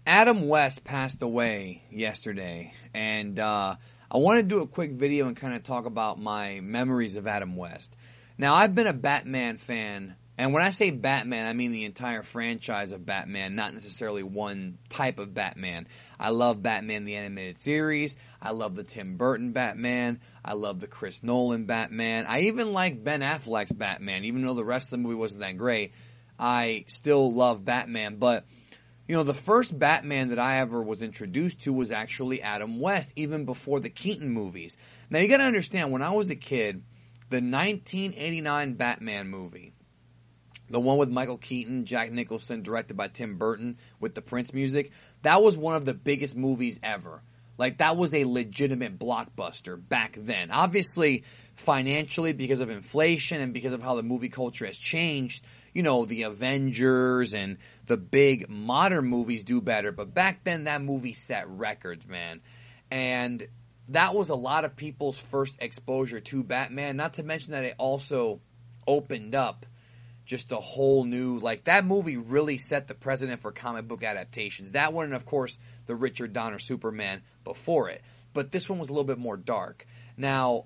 Adam West passed away yesterday, and I want to do a quick video and kind of talk about my memories of Adam West. Now, I've been a Batman fan, and when I say Batman, I mean the entire franchise of Batman, not necessarily one type of Batman. I love Batman the Animated Series. I love the Tim Burton Batman. I love the Chris Nolan Batman. I even like Ben Affleck's Batman, even though the rest of the movie wasn't that great. I still love Batman, but you know, the first Batman that I ever was introduced to was actually Adam West, even before the Keaton movies. Now, you got to understand, when I was a kid, the 1989 Batman movie, the one with Michael Keaton, Jack Nicholson, directed by Tim Burton with the Prince music, that was one of the biggest movies ever. Like, that was a legitimate blockbuster back then. Obviously, financially, because of inflation and because of how the movie culture has changed, you know, the Avengers and the big modern movies do better. But back then, that movie set records, man. And that was a lot of people's first exposure to Batman. Not to mention that it also opened up just a whole new, like, that movie really set the precedent for comic book adaptations. That one, and of course, the Richard Donner Superman before it. But this one was a little bit more dark. Now,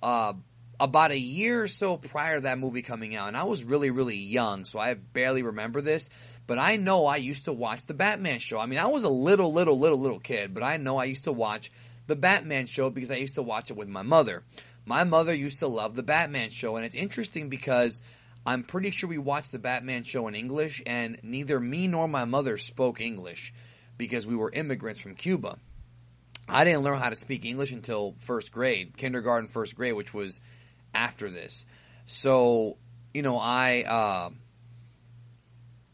about a year or so prior to that movie coming out, and I was really, really young, so I barely remember this, but I know I used to watch the Batman show. I mean, I was a little kid, but I know I used to watch the Batman show because I used to watch it with my mother. My mother used to love the Batman show, and it's interesting because I'm pretty sure we watched the Batman show in English, and neither me nor my mother spoke English because we were immigrants from Cuba. I didn't learn how to speak English until first grade, kindergarten, first grade, which was after this. So, you know,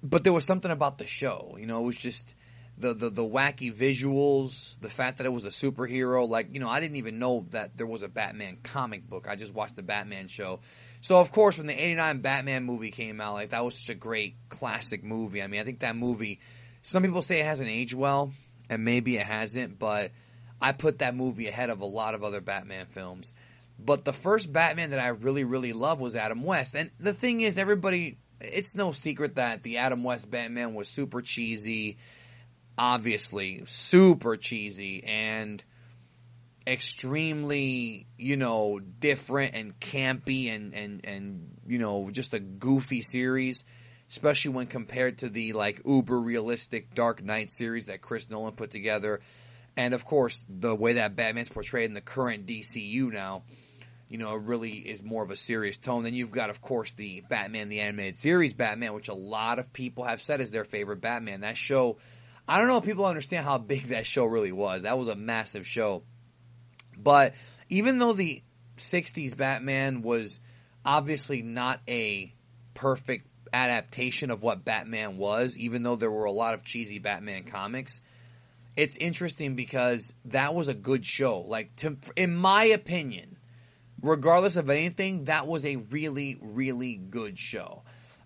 but there was something about the show, you know, it was just the wacky visuals, the fact that it was a superhero. Like, you know, I didn't even know that there was a Batman comic book. I just watched the Batman show. So, of course, when the 89 Batman movie came out, like, that was such a great classic movie. I mean, I think that movie, some people say it hasn't aged well, and maybe it hasn't, but I put that movie ahead of a lot of other Batman films. But the first Batman that I really, really loved was Adam West. And the thing is, everybody, it's no secret that the Adam West Batman was super cheesy, obviously, super cheesy, and extremely, you know, different and campy and you know, just a goofy series, especially when compared to the, like, uber realistic Dark Knight series that Chris Nolan put together. And, of course, the way that Batman's portrayed in the current DCU now, you know, it really is more of a serious tone. Then you've got, of course, the Batman, the Animated Series Batman, which a lot of people have said is their favorite Batman. That show, I don't know if people understand how big that show really was. That was a massive show. But even though the 60s Batman was obviously not a perfect adaptation of what Batman was, even though there were a lot of cheesy Batman comics, it's interesting because that was a good show. Like, in my opinion, regardless of anything, that was a really, really good show.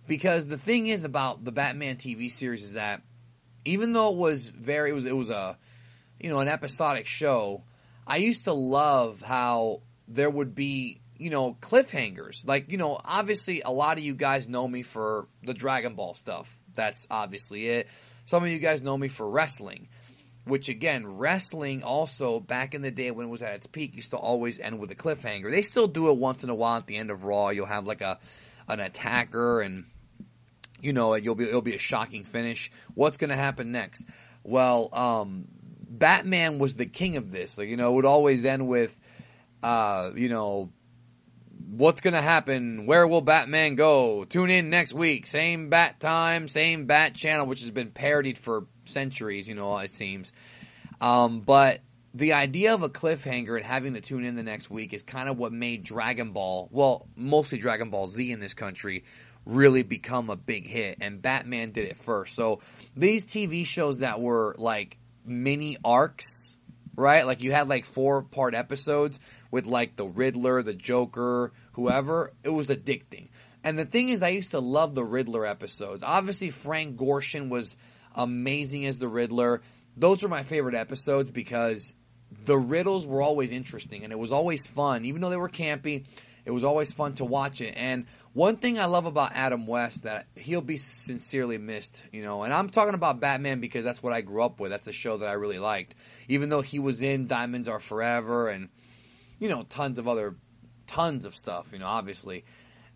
Because the thing is about the Batman TV series is that even though it was a, you know, an episodic show, I used to love how there would be, you know, cliffhangers. Like, you know, obviously a lot of you guys know me for the Dragon Ball stuff. That's obviously it. Some of you guys know me for wrestling. Which, again, wrestling also, back in the day when it was at its peak, used to always end with a cliffhanger. They still do it once in a while at the end of Raw. You'll have, like, an attacker, and, you know, it'll be a shocking finish. What's going to happen next? Well, Batman was the king of this. Like, you know, it would always end with, you know, what's going to happen? Where will Batman go? Tune in next week. Same bat time, same bat channel, which has been parodied for centuries, you know, it seems. But the idea of a cliffhanger and having to tune in the next week is kind of what made Dragon Ball, well, mostly Dragon Ball Z in this country, really become a big hit. And Batman did it first. So these TV shows that were like mini arcs, right? Like you had like 4-part episodes with like the Riddler, the Joker, whoever. It was addicting. And the thing is, I used to love the Riddler episodes. Obviously, Frank Gorshin was amazing as the Riddler. Those were my favorite episodes because the riddles were always interesting and it was always fun. Even though they were campy, it was always fun to watch it. And One thing I love about Adam West, that he'll be sincerely missed, you know, and I'm talking about Batman because that's what I grew up with. That's the show that I really liked. Even though he was in Diamonds Are Forever and, you know, tons of stuff, you know, obviously.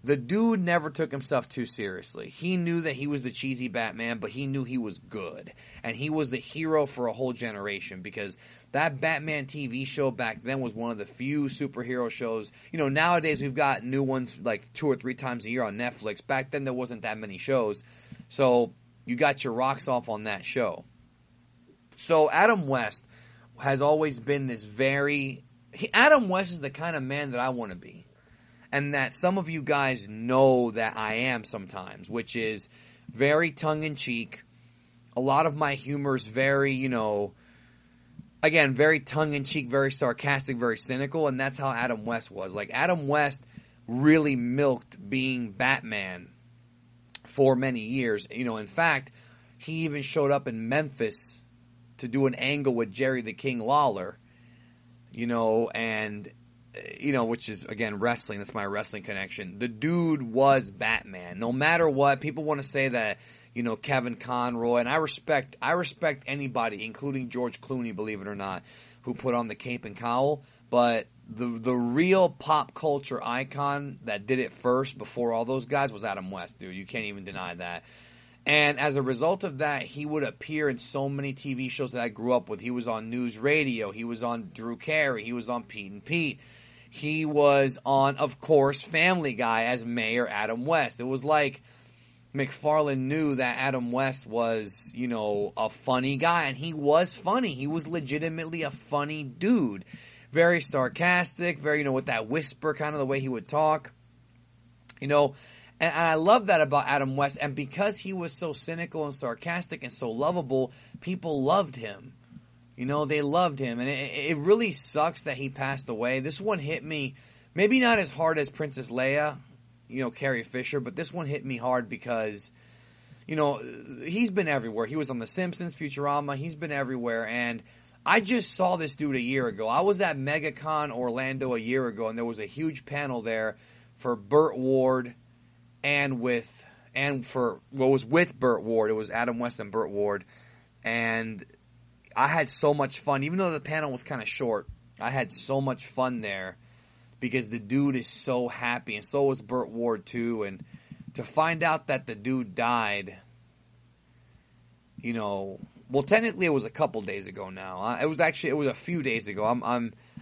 The dude never took himself too seriously. He knew that he was the cheesy Batman, but he knew he was good. And he was the hero for a whole generation, because that Batman TV show back then was one of the few superhero shows. You know, nowadays we've got new ones like 2 or 3 times a year on Netflix. Back then there wasn't that many shows. So you got your rocks off on that show. So Adam West has always been this Adam West is the kind of man that I want to be. And that some of you guys know that I am sometimes, which is very tongue-in-cheek. A lot of my humor is very, you know, again, very tongue-in-cheek, very sarcastic, very cynical, and that's how Adam West was. Like, Adam West really milked being Batman for many years. You know, in fact, he even showed up in Memphis to do an angle with Jerry the King Lawler, you know, and... you know, which is, again, wrestling. That's my wrestling connection. The dude was Batman. No matter what, people want to say that, you know, Kevin Conroy, and I respect anybody, including George Clooney, believe it or not, who put on the cape and cowl. But the real pop culture icon that did it first before all those guys was Adam West, dude. You can't even deny that. And as a result of that, he would appear in so many TV shows that I grew up with. He was on News Radio. He was on Drew Carey. He was on Pete and Pete. He was on, of course, Family Guy as Mayor Adam West. It was like McFarlane knew that Adam West was, you know, a funny guy. And he was funny. He was legitimately a funny dude. Very sarcastic, very, you know, with that whisper, kind of the way he would talk. You know, and I love that about Adam West. And because he was so cynical and sarcastic and so lovable, people loved him. You know, they loved him, and it really sucks that he passed away. This one hit me, maybe not as hard as Princess Leia, you know, Carrie Fisher, but this one hit me hard because, you know, he's been everywhere. He was on The Simpsons, Futurama, he's been everywhere, and I just saw this dude a year ago. I was at MegaCon Orlando a year ago, and there was a huge panel there for Burt Ward and with Burt Ward. It was Adam West and Burt Ward, and I had so much fun. Even though the panel was kind of short, I had so much fun there because the dude is so happy, and so was Burt Ward too. And to find out that the dude died, you know, well, technically it was a couple days ago now. It was a few days ago.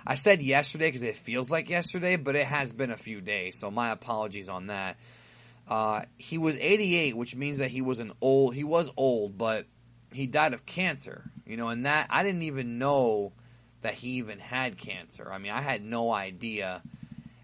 I said yesterday because it feels like yesterday, but it has been a few days. So my apologies on that. He was 88, which means that he was old, but he died of cancer, you know, and that I didn't even know that he even had cancer. I mean, I had no idea,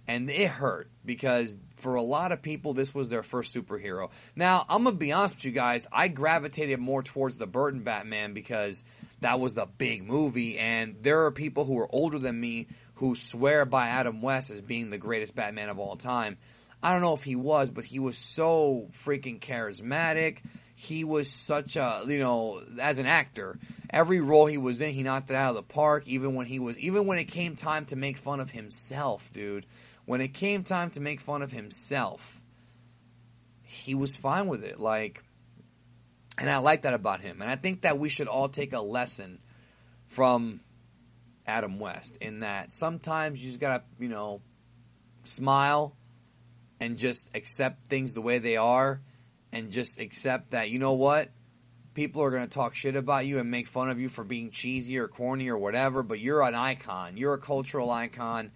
and it hurt because for a lot of people, this was their first superhero. Now, I'm going to be honest with you guys, I gravitated more towards the Burton Batman because that was the big movie, and there are people who are older than me who swear by Adam West as being the greatest Batman of all time. I don't know if he was, but he was so freaking charismatic. He was such a, you know, as an actor, every role he was in, he knocked it out of the park, even when it came time to make fun of himself, dude. When it came time to make fun of himself, he was fine with it. Like, and I like that about him. And I think that we should all take a lesson from Adam West in that sometimes you just gotta, you know, smile and just accept things the way they are. And just accept that, you know what? People are going to talk shit about you and make fun of you for being cheesy or corny or whatever, but you're an icon. You're a cultural icon,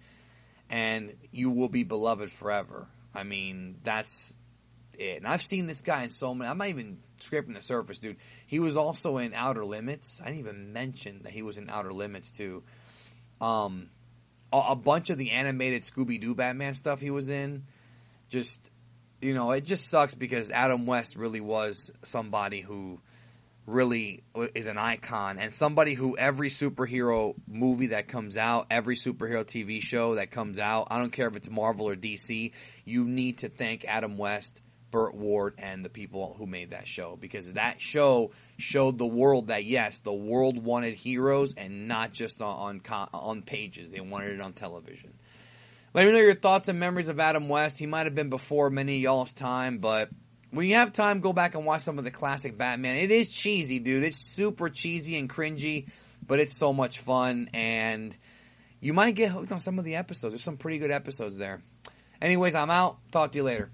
and you will be beloved forever. I mean, that's it. And I've seen this guy in so many... I'm not even scraping the surface, dude. He was also in Outer Limits. I didn't even mention that he was in Outer Limits, too. A bunch of the animated Scooby-Doo Batman stuff he was in. Just... you know, it just sucks because Adam West really was somebody who really is an icon and somebody who every superhero movie that comes out, every superhero TV show that comes out, I don't care if it's Marvel or DC, you need to thank Adam West, Burt Ward, and the people who made that show because that show showed the world that, yes, the world wanted heroes and not just on pages. They wanted it on television. Let me know your thoughts and memories of Adam West. He might have been before many of y'all's time, but when you have time, go back and watch some of the classic Batman. It is cheesy, dude. It's super cheesy and cringy, but it's so much fun, and you might get hooked on some of the episodes. There's some pretty good episodes there. Anyways, I'm out. Talk to you later.